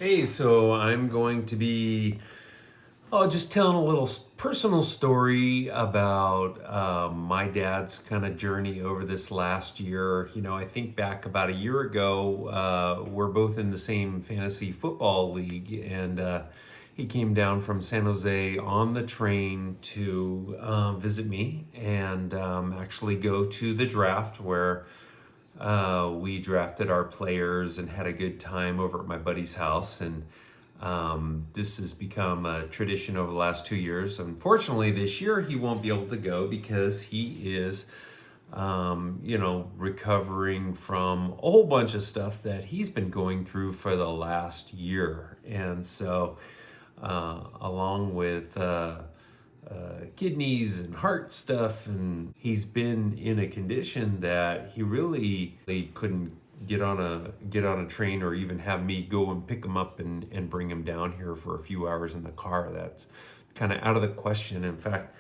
Hey, so I'm going to be just telling a little personal story about my dad's kind of journey over this last year. I think back about a year ago, we're both in the same fantasy football league, and he came down from San Jose on the train to visit me and actually go to the draft where we drafted our players and had a good time over at my buddy's house. And this has become a tradition over the last 2 years. Unfortunately, this year he won't be able to go because he is, recovering from a whole bunch of stuff that he's been going through for the last year. And so, along with kidneys and heart stuff, and he's been in a condition that he really couldn't get on a train or even have me go and pick him up and bring him down here for a few hours in the car. That's kind of out of the question. In fact,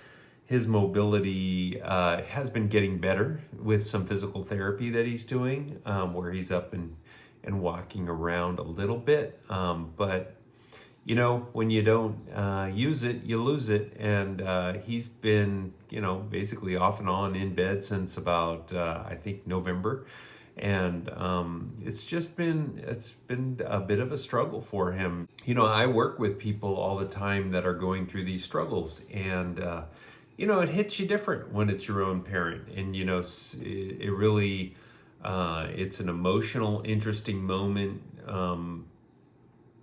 his mobility has been getting better with some physical therapy that he's doing, where he's up and walking around a little bit, but when you don't use it, you lose it. And he's been, basically off and on in bed since about, I think, November. And it's been a bit of a struggle for him. I work with people all the time that are going through these struggles. And, it hits you different when it's your own parent. And, it really, it's an emotional, interesting moment.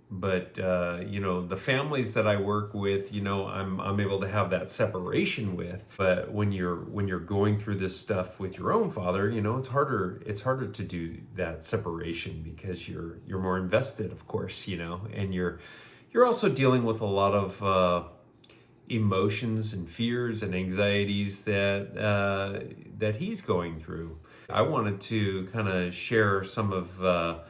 But the families that I work with, I'm able to have that separation with. But when you're going through this stuff with your own father, it's harder to do that separation because you're more invested, of course, and you're also dealing with a lot of emotions and fears and anxieties that he's going through. I wanted to kind of share some of the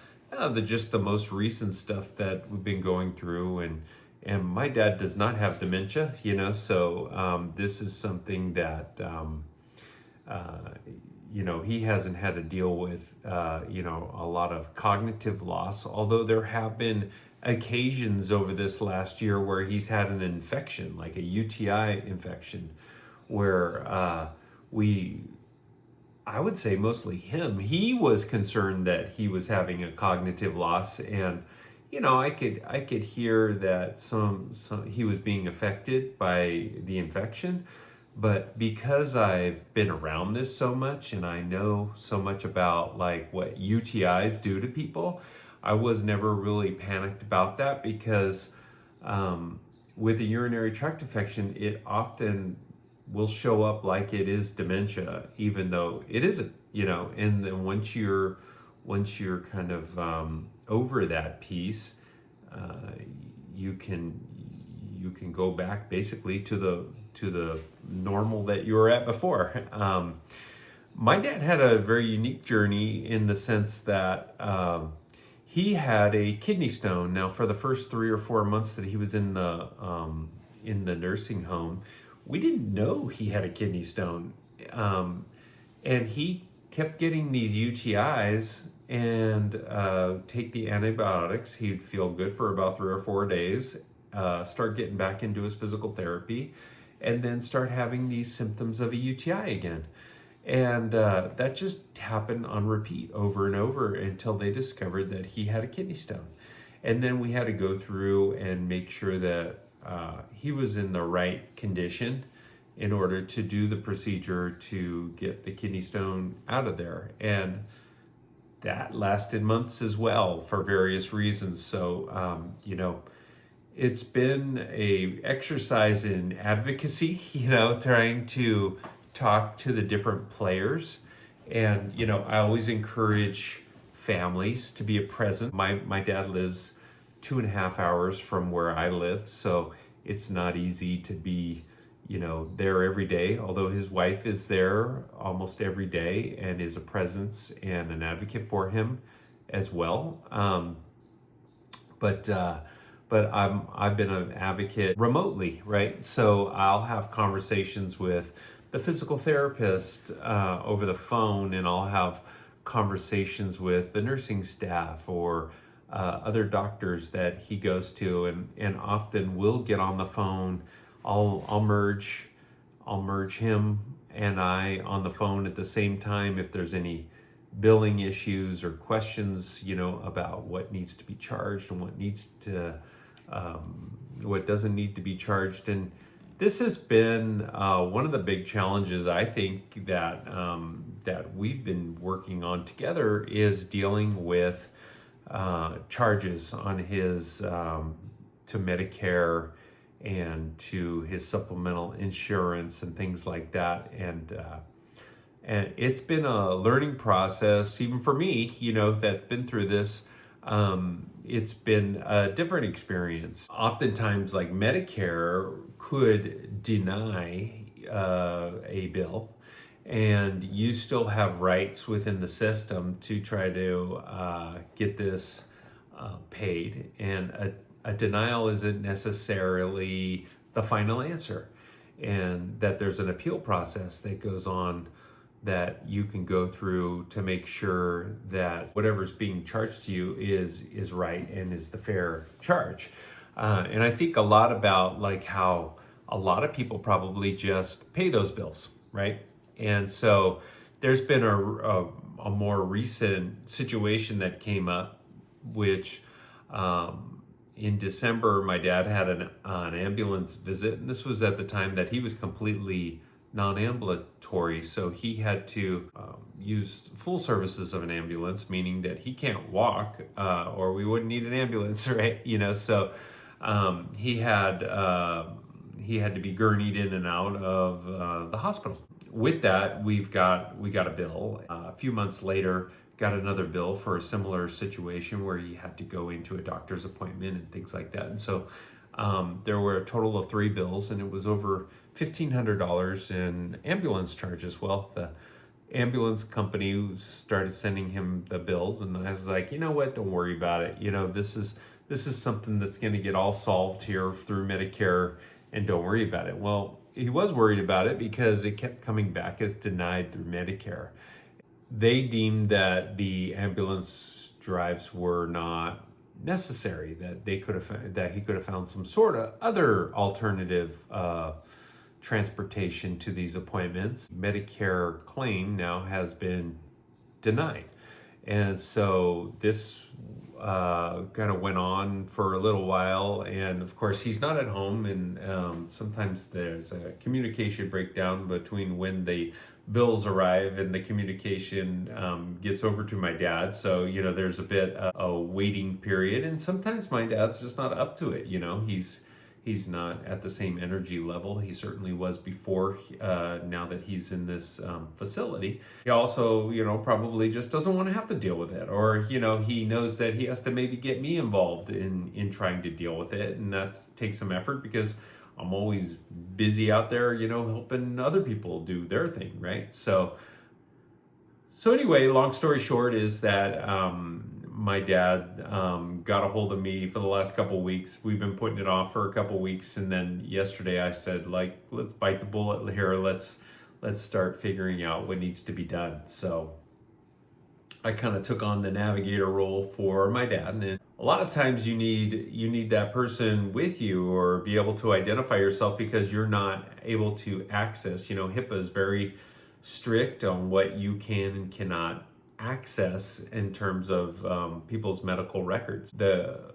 most recent stuff that we've been going through, and my dad does not have dementia, so this is something that he hasn't had to deal with, a lot of cognitive loss, although there have been occasions over this last year where he's had an infection, like a UTI infection, where I would say mostly him. He was concerned that he was having a cognitive loss, and I could hear that some he was being affected by the infection. But because I've been around this so much and I know so much about like what UTIs do to people, I was never really panicked about that because with a urinary tract infection, it often will show up like it is dementia, even though it isn't, and then once you're kind of over that piece, you can go back basically to the normal that you were at before. My dad had a very unique journey in the sense that he had a kidney stone. Now, for the first 3 or 4 months that he was in the nursing home, we didn't know he had a kidney stone. And he kept getting these UTIs and take the antibiotics. He'd feel good for about 3 or 4 days, start getting back into his physical therapy, and then start having these symptoms of a UTI again. And that just happened on repeat over and over until they discovered that he had a kidney stone. And then we had to go through and make sure that he was in the right condition in order to do the procedure to get the kidney stone out of there. And that lasted months as well for various reasons. So, it's been a exercise in advocacy, trying to talk to the different players. And, I always encourage families to be present. My dad lives 2.5 hours from where I live, so it's not easy to be, there every day, although his wife is there almost every day and is a presence and an advocate for him as well. But I've been an advocate remotely, right? So I'll have conversations with the physical therapist over the phone, and I'll have conversations with the nursing staff or other doctors that he goes to, and often we'll get on the phone. I'll merge him and I on the phone at the same time if there's any billing issues or questions, about what needs to be charged and what doesn't need to be charged. And this has been one of the big challenges, I think, that we've been working on together, is dealing with charges on his to Medicare and to his supplemental insurance and things like that. And it's been a learning process, even for me, that's been through this. It's been a different experience. Oftentimes, like, Medicare could deny a bill, and you still have rights within the system to try to get this paid. And a denial isn't necessarily the final answer, and that there's an appeal process that goes on that you can go through to make sure that whatever's being charged to you is right and is the fair charge. And I think a lot about, like, how a lot of people probably just pay those bills, right? And so there's been a more recent situation that came up, which in December, my dad had an ambulance visit, and this was at the time that he was completely non-ambulatory, so he had to use full services of an ambulance, meaning that he can't walk, or we wouldn't need an ambulance, right? So he had to be gurneyed in and out of the hospital. With that, we got a bill. A few months later, got another bill for a similar situation where he had to go into a doctor's appointment and things like that. And so there were a total of 3 bills, and it was over $1,500 in ambulance charges. Well, the ambulance company started sending him the bills, and I was like, you know what? Don't worry about it. This is something that's going to get all solved here through Medicare, and don't worry about it. Well, he was worried about it because it kept coming back as denied through Medicare. They deemed that the ambulance drives were not necessary, that he could have found some sort of other alternative transportation to these appointments. Medicare claim now has been denied, and so this kind of went on for a little while. And of course, he's not at home, and sometimes there's a communication breakdown between when the bills arrive and the communication gets over to my dad. So there's a bit of a waiting period, and sometimes my dad's just not up to it. He's not at the same energy level he certainly was before, now that he's in this facility. He also, probably just doesn't want to have to deal with it. Or, he knows that he has to maybe get me involved in trying to deal with it. And that takes some effort because I'm always busy out there, helping other people do their thing, right? So anyway, long story short is that my dad got a hold of me for the last couple of weeks. We've been putting it off for a couple of weeks, and then yesterday I said, let's bite the bullet here. Let's start figuring out what needs to be done. So I kind of took on the navigator role for my dad, and a lot of times you need that person with you, or be able to identify yourself, because you're not able to access. HIPAA is very strict on what you can and cannot access in terms of people's medical records. The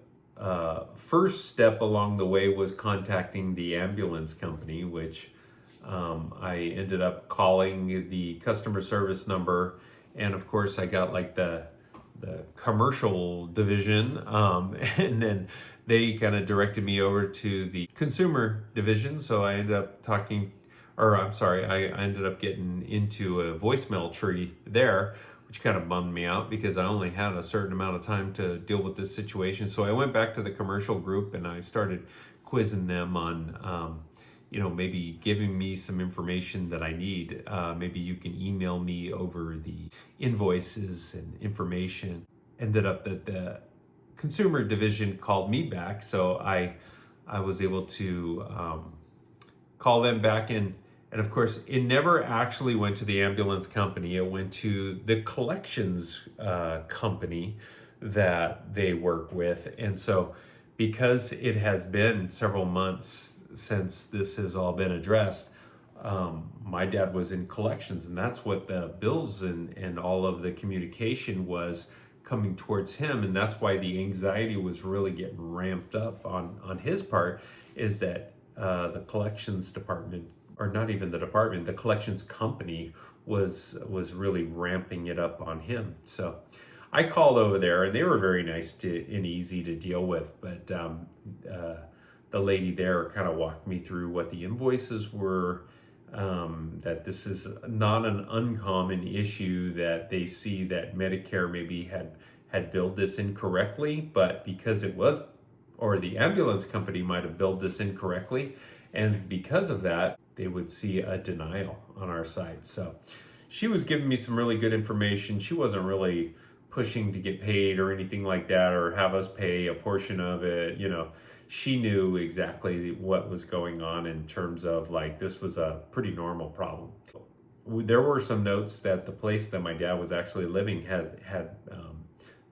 first step along the way was contacting the ambulance company, which I ended up calling the customer service number, and of course I got the commercial division, and then they kind of directed me over to the consumer division. So I ended up I ended up getting into a voicemail tree there, which kind of bummed me out because I only had a certain amount of time to deal with this situation. So I went back to the commercial group and I started quizzing them on, maybe giving me some information that I need. Maybe you can email me over the invoices and information. Ended up that the consumer division called me back, so I was able to call them back, and of course it never actually went to the ambulance company. It went to the collections company that they work with. And so because it has been several months since this has all been addressed, my dad was in collections, and that's what the bills and all of the communication was coming towards him. And that's why the anxiety was really getting ramped up on his part, is that the collections department, or not even the department, the collections company was really ramping it up on him. So I called over there, and they were very nice and easy to deal with. But the lady there kind of walked me through what the invoices were, that this is not an uncommon issue, that they see that Medicare maybe had billed this incorrectly, but because it was, or the ambulance company might have billed this incorrectly, and because of that, they would see a denial on our side. So she was giving me some really good information. She wasn't really pushing to get paid or anything like that, or have us pay a portion of it. She knew exactly what was going on in terms of, like, this was a pretty normal problem. There were some notes that the place that my dad was actually living had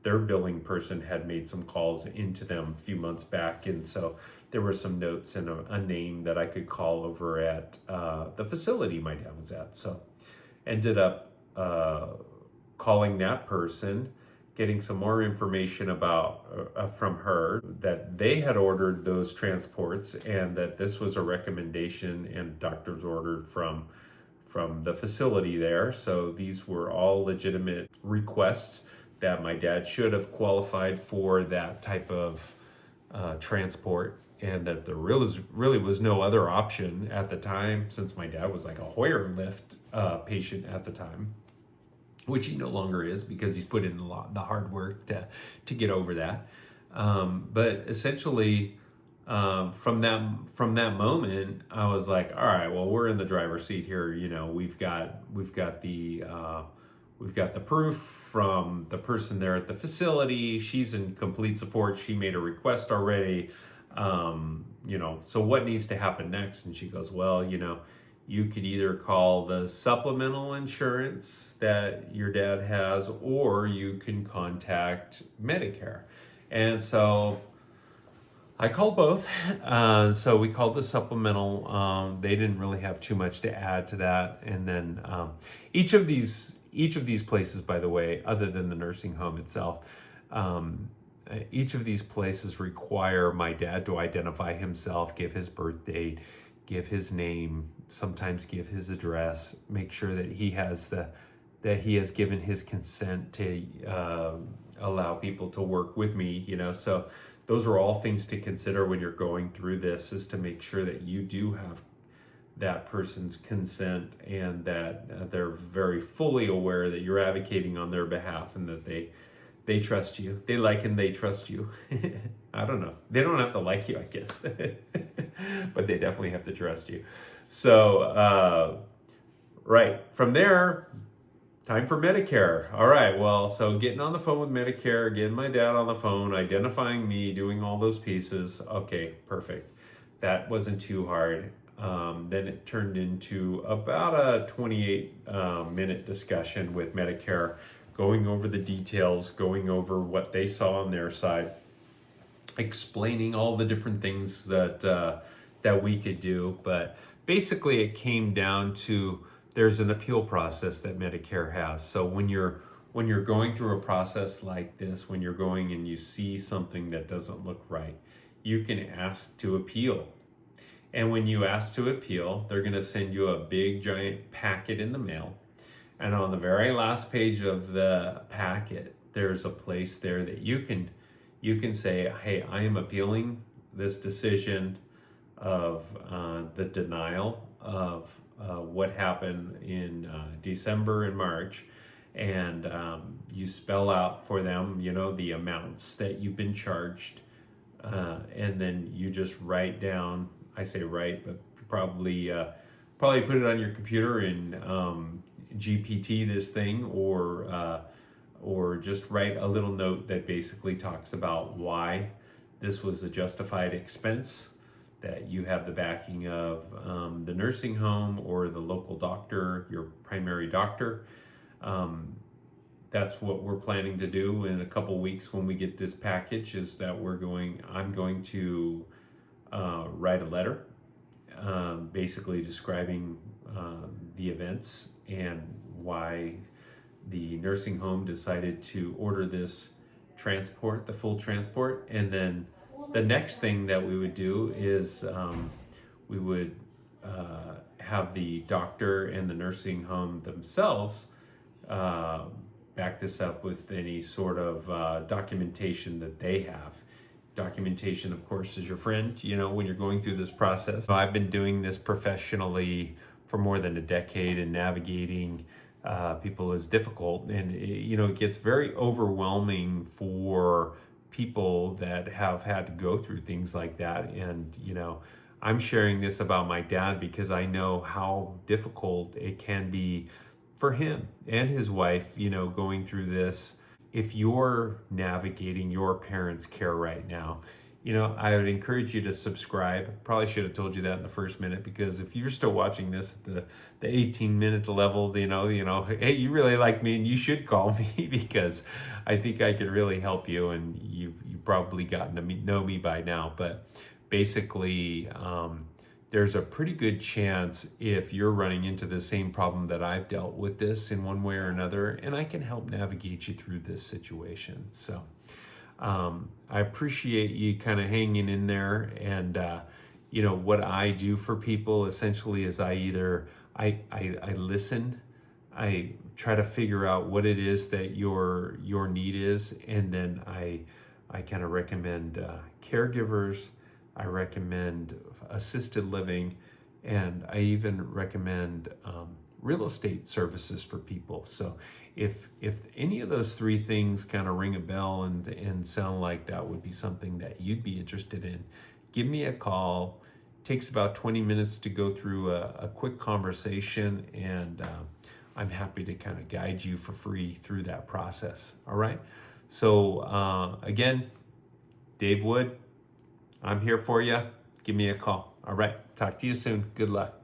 their billing person had made some calls into them a few months back, and so there were some notes and a name that I could call over at the facility my dad was at. So ended up calling that person, getting some more information about from her, that they had ordered those transports, and that this was a recommendation and doctor's ordered from the facility there. So these were all legitimate requests, that my dad should have qualified for that type of transport, and that there really was no other option at the time, since my dad was like a Hoyer lift patient at the time, which he no longer is, because he's put in the hard work to get over that. But essentially, from that moment, I was like, all right, well, we're in the driver's seat here. We've got the proof from the person there at the facility. She's in complete support. She made a request already. So what needs to happen next? And she goes, well, you could either call the supplemental insurance that your dad has, or you can contact Medicare. And so I called both. So we called the supplemental. They didn't really have too much to add to that. And then each of these places, by the way, other than the nursing home itself, each of these places require my dad to identify himself, give his birth date, give his name, sometimes give his address, make sure that he has given his consent to allow people to work with me. So those are all things to consider when you're going through this, is to make sure that you do have that person's consent, and that they're very fully aware that you're advocating on their behalf, and that they trust you. They like and they trust you. I don't know. They don't have to like you, I guess. But they definitely have to trust you. So, right. From there, time for Medicare. All right. Well, so getting on the phone with Medicare, getting my dad on the phone, identifying me, doing all those pieces. Okay, perfect. That wasn't too hard. Then it turned into about a 28-minute discussion with Medicare, going over the details, going over what they saw on their side, explaining all the different things that we could do. But basically it came down to, there's an appeal process that Medicare has. So when you're going through a process like this, when you're going and you see something that doesn't look right, you can ask to appeal. And when you ask to appeal, they're going to send you a big giant packet in the mail. And on the very last page of the packet, there's a place there that you can say, hey, I am appealing this decision of the denial of what happened in December and March. And you spell out for them, the amounts that you've been charged. And then you just write down, I say write, but probably put it on your computer and GPT this thing, or just write a little note that basically talks about why this was a justified expense, that you have the backing of the nursing home or the local doctor, your primary doctor. that's what we're planning to do in a couple weeks when we get this package, is that I'm going to write a letter basically describing the events and why the nursing home decided to order this transport, the full transport. And then the next thing that we would do is we would have the doctor and the nursing home themselves back this up with any sort of documentation that they have. Documentation, of course, is your friend, when you're going through this process. So I've been doing this professionally for more than a decade, and navigating people is difficult. And, it gets very overwhelming for people that have had to go through things like that. And, I'm sharing this about my dad because I know how difficult it can be for him and his wife, going through this. If you're navigating your parents' care right now, I would encourage you to subscribe. Probably should have told you that in the first minute, because if you're still watching this at the 18-minute level, hey, you really like me and you should call me because I think I could really help you, and you've probably gotten to know me by now. But basically, there's a pretty good chance if you're running into the same problem that I've dealt with this in one way or another, and I can help navigate you through this situation. So I appreciate you kind of hanging in there. And what I do for people essentially is I listen, I try to figure out what it is that your need is, and then I kind of recommend caregivers. I recommend assisted living, and I even recommend real estate services for people. So if any of those three things kind of ring a bell and sound like that would be something that you'd be interested in, give me a call. It takes about 20 minutes to go through a quick conversation, and I'm happy to kind of guide you for free through that process. All right. So again, Dave Wood, I'm here for you. Give me a call. All right. Talk to you soon. Good luck.